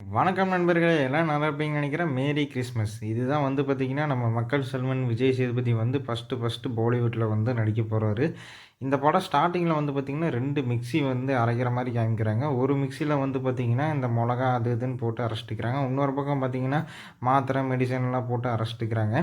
வணக்கம் நண்பர்களே! எல்லாம் நல்லா இருப்பீங்கன்னு நெனைக்கிறேன். Merry Christmas. இதுதான் வந்து பார்த்தீங்கன்னா, நம்ம மக்கள் செல்வன் விஜய் சேதுபதி வந்து ஃபர்ஸ்ட்டு பாலிவுட்ல வந்து நடிக்க போறாரு. இந்த படம் ஸ்டார்ட்டிங்கில வந்து பார்த்தீங்கன்னா, 2 மிக்ஸி வந்து அரைக்கிற மாரி காமிக்கிறாங்க. ஒரு மிக்ஸில வந்து பார்த்தீங்கன்னா, இந்த மொளகா அது இதுன்னு போட்டு அரைச்சுட்டுக்கிறாங்க. இன்னொரு பக்கம் பார்த்தீங்கன்னா, மாத்திரை, மெடிசன்லாம் போட்டு அரைச்சுட்டுக்கிறாங்க.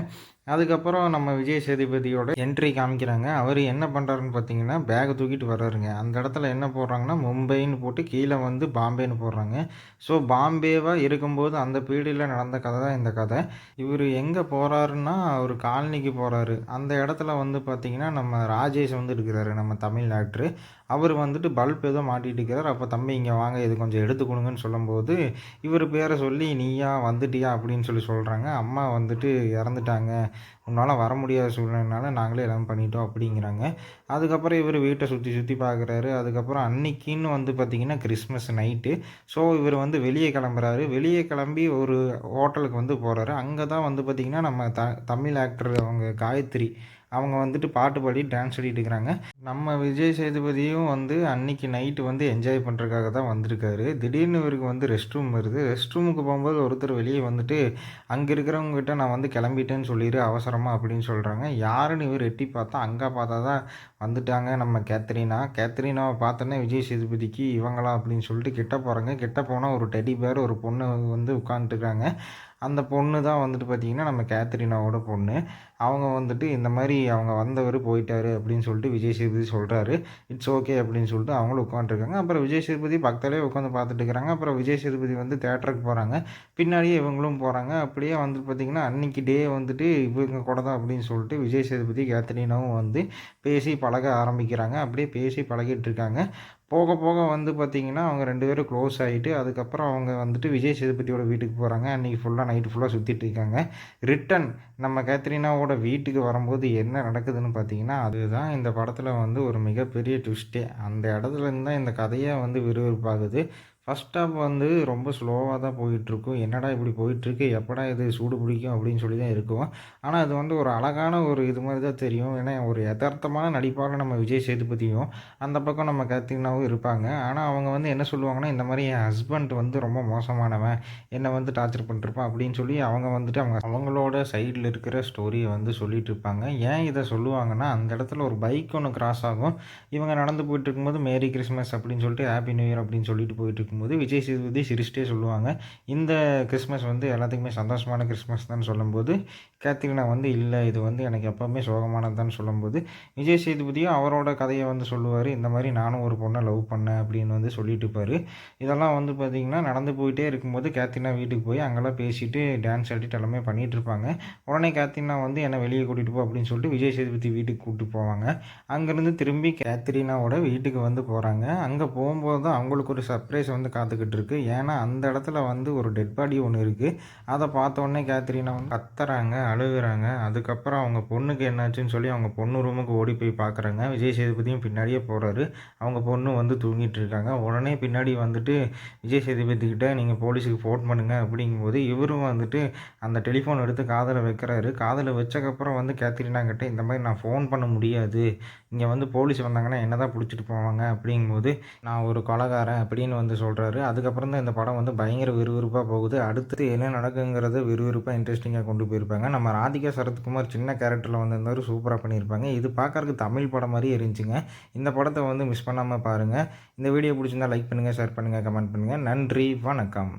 அதுக்கப்புறம் நம்ம விஜய் சேதுபதியோட என்ட்ரி காமிக்கிறாங்க. அவரு என்ன பண்றாருன்னு பார்த்தீங்கன்னா, பேக்க தூக்கிட்டு வர்றாருங்க. அந்த இடத்துல என்ன போடுறாங்கன்னா, மும்பைன்னு போட்டு கீழ வந்து பாம்பேன்னு போடுறாங்க. ஸோ பாம்பேவா இருக்கும்போது அந்த பீரியட்ல நடந்த கதை தான் இந்த கதை. இவரு எங்க போறாருன்னா, ஒரு காலனிக்கு போறாரு. அந்த இடத்துல வந்து பார்த்தீங்கன்னா, நம்ம ராஜேஷ் வந்து இருக்கிறாரு. நம்ம தமிழ் ஆக்டரு. அவரு வந்துட்டு பல்ப் ஏதோ மாட்டிட்டு இருக்கிறாரு. அப்ப "தம்பி இங்க வாங்க. இது கொஞ்சம் எடுத்து குடுங்கன்னு" சொல்லும்போது, இவரு பேர சொல்லி, "நீயா வந்துட்டியா?" அப்படின்னு சொல்றாங்க. "அம்மா வந்துட்டு இறந்துட்டாங்க. உன்னால வர முடியாத சூழ்நிலைனால நாங்களே எல்லாம் பண்ணிட்டோம்" அப்படிங்கிறாங்க. அதுக்கப்புறம் இவரு வீட்ட சுத்தி சுத்தி பார்க்குறாரு. அதுக்கப்புறம் அன்னைக்கின்னு வந்து பார்த்தீங்கன்னா, கிறிஸ்மஸ் நைட்டு. ஸோ இவரு வந்து வெளிய கிளம்புறாரு. வெளிய கிளம்பி ஒரு ஹோட்டலுக்கு வந்து போறாரு. அங்க தான் வந்து பார்த்தீங்கன்னா, நம்ம தமிழ் ஆக்டர் அவங்க காயத்ரி. அவங்க வந்துட்டு பாட்டு பாடிட்டு டான்ஸ் ஆடிட்டு இருக்கிறாங்க. நம்ம விஜய் சேதுபதியும் வந்து அன்னைக்கு நைட்டு வந்து என்ஜாய் பண்ணுறதுக்காக தான் வந்திருக்காரு. திடீர்னு இவருக்கு வந்து ரெஸ்ட் ரூம் வருது. ரெஸ்ட் ரூமுக்கு போகும்போது ஒருத்தர் வெளிய வந்துட்டு, "அங்க இருக்கிறவங்ககிட்ட நான் வந்து கிளம்பிட்டேன்னு சொல்லிரு அவசரமா" அப்படின்னு சொல்றாங்க. யாருன்னு இவரு எட்டி பார்த்தா, அங்க பார்த்தா தான் வந்துட்டாங்க நம்ம கேத்ரினா. கேத்ரினாவ பார்த்தோன்னே விஜய் சேதுபதிக்கு இவங்களா அப்படின்னு சொல்லிட்டு கிட்ட போறாங்க. கிட்ட போனா ஒரு டெடி பேர் ஒரு பொண்ணு வந்து உட்காந்துட்டுருக்காங்க. அந்த பொண்ணு தான் வந்துட்டு பார்த்தீங்கன்னா, நம்ம கேத்ரினாவோட பொண்ணு. அவங்க வந்துட்டு இந்த மாரி அவங்க வந்தவரு போயிட்டாரு அப்படின்னு சொல்லிட்டு விஜய் சேதுபதி சொல்றாரு. இட்ஸ் ஓகே அப்படின்னு சொல்லிட்டு அவங்களும் உட்காந்துருக்காங்க. அப்புறம் விஜய் சேதுபதி பக்கத்திலேயே உட்காந்து பார்த்துட்டு இருக்கிறாங்க. அப்புறம் விஜய் சேதுபதி வந்து தியேட்டருக்கு போறாங்க. பின்னாடியே இவங்களும் போறாங்க. அப்படியே வந்து பார்த்தீங்கன்னா, அன்னைக்கு டே வந்துட்டு இவங்க கூட தான் அப்படின்னு சொல்லிட்டு விஜய் சேதுபதி, கேத்ரினாவும் வந்து பேசி பழக ஆரம்பிக்கிறாங்க. அப்படியே பேசி பழகிட்டு இருக்காங்க. போக போக வந்து பார்த்தீங்கன்னா, அவங்க 2 பேரும் க்ளோஸ் ஆயிட்டு, அதுக்கப்புறம் அவங்க வந்துட்டு விஜய் சேதுபதியோட வீட்டுக்கு போறாங்க. அன்னைக்கு நைட்டு ஃபுல்லா சுத்திட்டு இருக்காங்க. ரிட்டர்ன் நம்ம கேத்ரினாவோட வீட்டுக்கு வரும்போது என்ன நடக்குதுன்னு பார்த்தீங்கன்னா, அதுதான் இந்த படத்தில வந்து ஒரு மிகப்பெரிய ட்விஸ்ட்டே. அந்த இடத்துலேருந்து தான் இந்த கதையே வந்து விறுவிறுப்பாகுது. ஃபர்ஸ்ட் ஹாஃப் வந்து ரொம்ப ஸ்லோவா தான் போயிட்டுருக்கும். என்னடா இப்படி போயிட்டுருக்கு, எப்படா இது சூடு பிடிக்கும் அப்படின்னு சொல்லி தான் இருக்கும். ஆனா, அது வந்து ஒரு அழகான ஒரு இது மாரி தான் தெரியும். ஏன்னா, ஒரு எதார்த்தமான நடிப்பாக நம்ம விஜய் சேதுபதியும், அந்த பக்கம் நம்ம கேத்ரினாவும் இருப்பாங்க. ஆனா, அவங்க வந்து என்ன சொல்லுவாங்கன்னா, இந்த மாரி என் ஹஸ்பண்ட் வந்து ரொம்ப மோசமானவன். என்ன வந்து டார்ச்சர் பண்ணிட்டுருப்பான் அப்படின்னு சொல்லி அவங்க வந்துட்டு அவங்களோட சைடுல இருக்கிற ஸ்டோரிய வந்து சொல்லிட்டு இருப்பாங்க. ஏன் இத சொல்லுவாங்கன்னா, அந்த இடத்துல ஒரு பைக் ஒண்ணு கிராஸ் ஆகும். இவங்க நடந்து போயிட்டுருக்கும்போது மேரி கிறிஸ்மஸ் அப்படின்னு சொல்லிட்டு, ஹேப்பி நியூ இயர் அப்படின்னு சொல்லிட்டு போயிட்டுருக்கும்போது, விஜய் சேதுபதி சிரிச்சுட்டே சொல்லுவாங்க. இந்த கிறிஸ்மஸ் வந்து எல்லாத்துக்குமே சந்தோஷமான கிறிஸ்மஸ் தான்னு சொல்லும்போது, கேத்ரினா வந்து இல்ல இது வந்து எனக்கு எப்பவுமே சோகமானது தான்னு சொல்லும்போது, விஜய் சேதுபதியும் அவரோட கதைய வந்து சொல்லுவாரு. இந்த மாரி நானும் ஒரு பொண்ண லவ் பண்ணேன் அப்படின்னு வந்து சொல்லிட்டு இருப்பாரு. இதெல்லாம் வந்து பார்த்தீங்கன்னா, நடந்து போயிட்டே இருக்கும்போது கேத்ரினா வீட்டுக்கு போய் அங்கலாம் பேசிட்டு, டான்ஸ் ஆடிட்டு எல்லாமே பண்ணிட்டு இருப்பாங்க. உடனே கேத்ரினா வந்து என்ன வெளிய கூட்டிட்டு போ அப்படின்னு சொல்லிட்டு விஜய் சேதுபதி வீட்டுக்கு கூட்டிட்டு போவாங்க. அங்கேருந்து திரும்பி கேத்ரினாவோட வீட்டுக்கு வந்து போறாங்க. அங்க போம்போது தான் அவங்களுக்கு ஒரு சர்ப்ரைஸ் வந்து காத்துக்கிட்டு இருக்கு. ஏன்னா, அந்த இடத்துல வந்து ஒரு டெட் பாடி ஒண்ணு இருக்கு. அத பார்த்தோனே கேத்ரினா வந்து கத்துறாங்க, அழுகுறாங்க. அதுக்கப்புறம் அவங்க பொண்ணுக்கு என்னாச்சுன்னு சொல்லி அவங்க பொண்ணு ரூமுக்கு ஓடி போய் பார்க்குறாங்க. விஜய் சேதுபதியும் பின்னாடியே போறாரு. அவங்க பொண்ணு வந்து தூங்கிட்டு இருக்காங்க. உடனே பின்னாடி வந்துட்டு விஜய் சேதுபதி கிட்ட நீங்க போலீஸுக்கு ஃபோன் பண்ணுங்க அப்படிங்கும்போது, இவரும் வந்துட்டு அந்த டெலிஃபோன் எடுத்து காதுல வைக்கிறாரு. காதுல வச்சக்கப்புறம் வந்து கேத்ரினா கிட்ட இந்த மாரி நான் ஃபோன் பண்ண முடியாது. இங்க வந்து போலீஸ் வந்தாங்கன்னா என்ன தான் புடிச்சிட்டு போவாங்க அப்படிங்கும்போது, நான் ஒரு கொலைகாரன் அப்படின்னு வந்து சொல்றாரு. அதுக்கப்புறம் தான் இந்த படம் வந்து பயங்கர விறுவிறுப்பா போகுது. அடுத்து என்ன நடக்குங்கிறத விறுவிறுப்பா இன்ட்ரெஸ்டிங்கா கொண்டு போயிருப்பாங்க. நம்ம ராதிகா சரத்குமார் சின்ன கேரக்டர்ல வந்திருந்தாரு. சூப்பரா பண்ணியிருப்பாங்க. இது பார்க்கறதுக்கு தமிழ் படம் மாரியே இருந்துச்சுங்க. இந்த படத்த வந்து மிஸ் பண்ணாம பாருங்க. இந்த வீடியோ புடிச்சிருந்தா லைக் பண்ணுங்க, ஷேர் பண்ணுங்க, கமெண்ட் பண்ணுங்க. நன்றி, வணக்கம்.